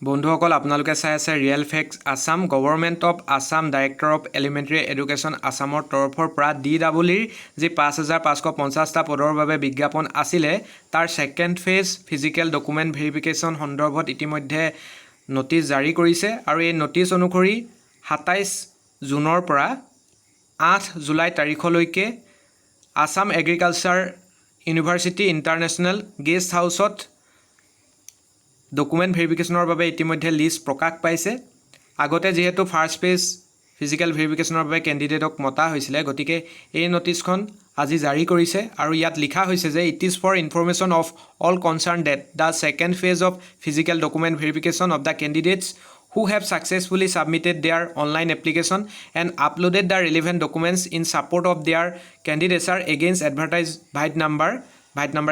বন্ধুসকল আপোনালোকে চাই আছে real facts Assam government of Assam director of elementary education আসামৰ তৰফৰ পৰা DEEৰ যি 5550টা পদৰ বাবে বিজ্ঞাপন আছিলে তাৰ second phase physical document verification সন্দৰ্ভত ইতিমধ্যে নটিচ জাৰি কৰিছে আৰু এই নটিচ অনুসৰি 27 জুনৰ পৰা 8 জুলাই তাৰিখলৈকে Assam agriculture university international guest হাউচত ডকুমেণ্ট ভেৰিফিকেশ্যনৰ বাবে ইতিমধ্যে লিষ্ট প্ৰকাশ পাইছে আগতে যেহেতু ফাৰ্ষ্ট পেজ ফিজিকেল ভেৰিফিকেশ্যনৰ বাবে কেণ্ডিডেটক মতা হৈছিলে গতিকে এই নটিচখন আজি জাৰি কৰিছে আৰু ইয়াত লিখা হৈছে যে it is for information of all concern that the second phase of physical document verification of the candidates who have successfully submitted their online application and uploaded the relevant documents in support of their candidature against advertised VID number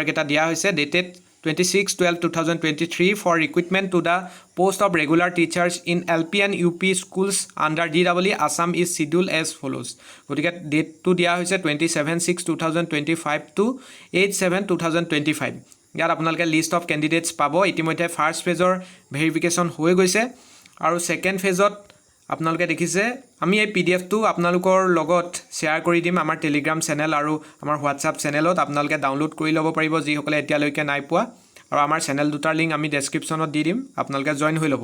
keta dia hoise dated 26/12/2023 for recruitment to the post of regular teachers in LP and UP schools under DEE Assam is scheduled as follows gotike date to dia hoise 27/6/2025 to 8/7/2025 ইয়াত আপোনালোকে list of candidates পাব ইতিমধ্যে first ফেজৰ verification হৈ গৈছে আৰু second ফেজত আপোনালোকে দেখিছে আমি এই পিডিএফটো আপোনালোকৰ লগত শেয়াৰ কৰি দিম আমাৰ টেলিগ্ৰাম চেনেল আৰু আমাৰ হোৱাটছআপ চেনেলত আপোনালোকে ডাউনলোড কৰি ল'ব পাৰিব যিসকলে এতিয়ালৈকে নাই পোৱা আৰু আমাৰ চেনেল দুটাৰ লিংক আমি ডেছক্ৰিপশ্যনত দি দিম আপোনালোকে জয়েন হৈ ল'ব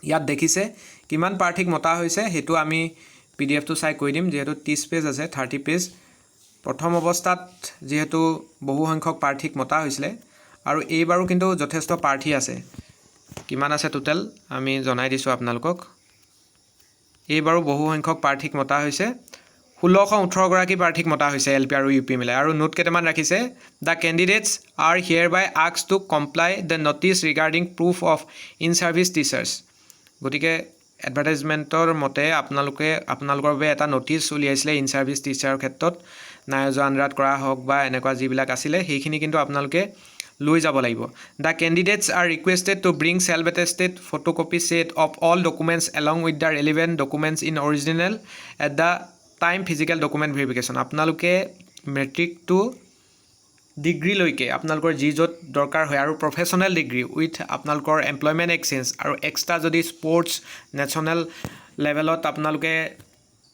ইয়াত দেখিছে কিমান প্ৰাৰ্থীক মতা হৈছে হেতু আমি পিডিএফটো চাই কৈ দিম যেহেতু 30 পেজ আছে 30 পেজ প্ৰথম অৱস্থাত যেহেতু বহু সংখ্যক প্ৰাৰ্থীক মতা হৈছিলে আৰু এইবাৰো কিন্তু যথেষ্ট প্ৰাৰ্থী আছে কিমান আছে টোটাল আমি জনাই দিছো আপোনালোকক এইবাৰো বহু সংখ্যক প্ৰাৰ্থীক মতা হৈছে 1618 গৰাকী প্ৰাৰ্থীক মতা হৈছে এলপি আৰু ইউপি মিলাই আৰু নোট কেটামান ৰাখিছে the candidates are hereby asked to comply the notice regarding proof of in service teachers গতিকে এডভাৰটাইজমেণ্টৰ মতে আপোনালোকৰ বাবে এটা নটিচ উলিয়াইছিলে ইন সাৰ্ভিস টিচাৰৰ ক্ষেত্ৰত নায়জ আনৰাত কৰা হওক বা এনেকুৱা যিবিলাক আছিলে সেইখিনি কিন্তু আপোনালোকে লৈ যাব লাগিব the candidates are requested to bring self attested photocopy set of all documents along with the relevant documents in original at the time physical document verification আপোনালোকে মেট্ৰিক টু ডিগ্ৰী লৈকে আপোনালোকৰ যি যত দৰকাৰ হয় আৰু প্ৰফেশনাল ডিগ্ৰী উইথ আপোনালোকৰ employment exchange আৰু এক্সট্ৰা যদি স্পৰ্টছ নেশ্যনেল লেভেলত আপোনালোকে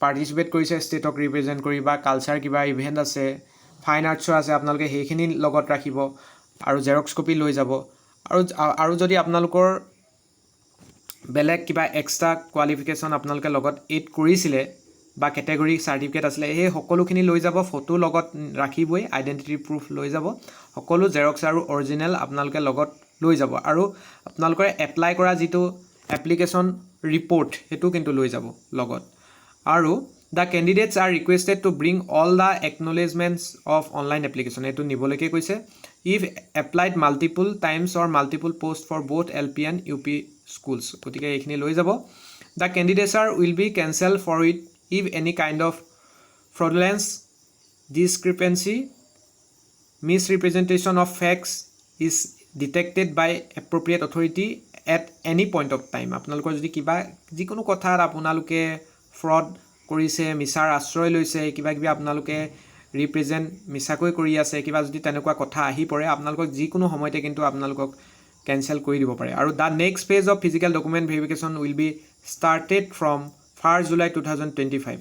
পাৰ্টিসিপেট কৰিছে ষ্টেটক ৰিপ্ৰেজেন্ট কৰি বা কালচাৰ কিবা ইভেন্ট আছে ফাইন আৰ্টছৰ আছে আপোনালোকে সেইখিনি লগত ৰাখিব আৰু জেৰক্স কপি লৈ যাব আৰু যদি আপোনালোকৰ বেলেগ কিবা এক্সট্ৰা কোৱালিফিকেশ্যন আপোনালোকে লগত এড কৰিছিলে বা কেটেগৰী সাৰ্টিফিকেট আছিল এই সকলোখিনি লৈ যাব ফটো লগত ৰাখিবই আইডেন্টিটি প্ৰুফ লৈ যাব সকলো জেৰক্স আৰু অৰিজিনাল আপোনালোকে লগত লৈ যাব আৰু আপোনালোকৰ এপ্লাই কৰা যিটো এপ্লিকেশ্যন ৰিপোৰ্ট হেতু কিন্তু লৈ যাব লগত আৰু the candidates are requested to bring all the acknowledgements of online application etu niboleke koise if applied multiple times or multiple posts for both LP and UP schools gotike ekhini loi jabo the candidature will be cancelled for it if any kind of fraudulence discrepancy misrepresentation of facts is detected by appropriate authority at any point of time apnalokor jodi kiba jikono kothar apunaloke fraud কৰিছে মিছাৰ আশ্ৰয় লৈছে কিবা কিবি আপোনালোকে represent মিছাকৈ কৰি আছে কিবা যদি তেনেকুৱা কথা আহি পৰে আপোনালোকক যিকোনো সময়তে কিন্তু আপোনালোকক কেনসেল কৰি দিব পাৰে আৰু the next phase of physical document verification will be started from 1 July 2025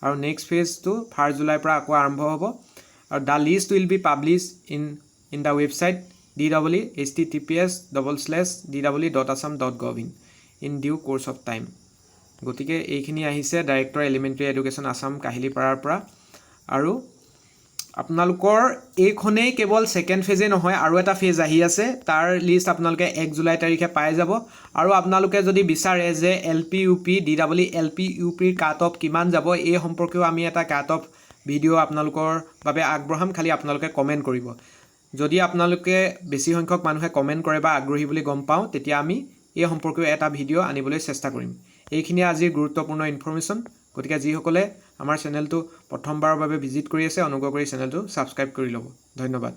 আৰু নেক্সট ফেজটো 1 জুলাইৰ পৰা আকৌ আৰম্ভ হ'ব আৰু the list will be publish in the website https://dw.assam.gov in due course of time গতিকে এইখিনি আহিছে ডাইৰেক্টৰ এলিমেণ্টাৰী এডুকেশ্যন আসাম কাহিলিপাৰাৰ পৰা আৰু আপোনালোকৰ এইখনেই কেৱল সেকেন্ড ফেজে নহয় আৰু এটা ফেজ আহি আছে তাৰ লিষ্ট আপোনালোকে 1 জুলাই তাৰিখে পাই যাব আৰু আপোনালোকে যদি বিচাৰে যে এলপি ইউপি ডিডব্লিউ এলপি ইউপিৰ কাট অফ কিমান যাব এই সম্পৰ্কেও আমি এটা কাট অফ ভিডিও আপোনালোকৰ বাবে আগবঢ়াম খালি আপোনালোকে কমেন্ট কৰিব যদি আপোনালোকে বেছি সংখ্যক মানুহে কমেন্ট কৰে বা আগ্ৰহী বুলি গম পাও তেতিয়া আমি এই সম্পৰ্কেও এটা ভিডিও আনিবলৈ চেষ্টা কৰিম এইখিনি আজিৰ গুৰুত্বপূৰ্ণ ইনফৰমেশ্যন গতিকে যিসকলে আমাৰ চেনেলটো প্ৰথমবাৰৰ বাবে ভিজিট কৰি আছে অনুগ্ৰহ কৰি চেনেলটো সাবস্ক্ৰাইব কৰি ল'ব ধন্যবাদ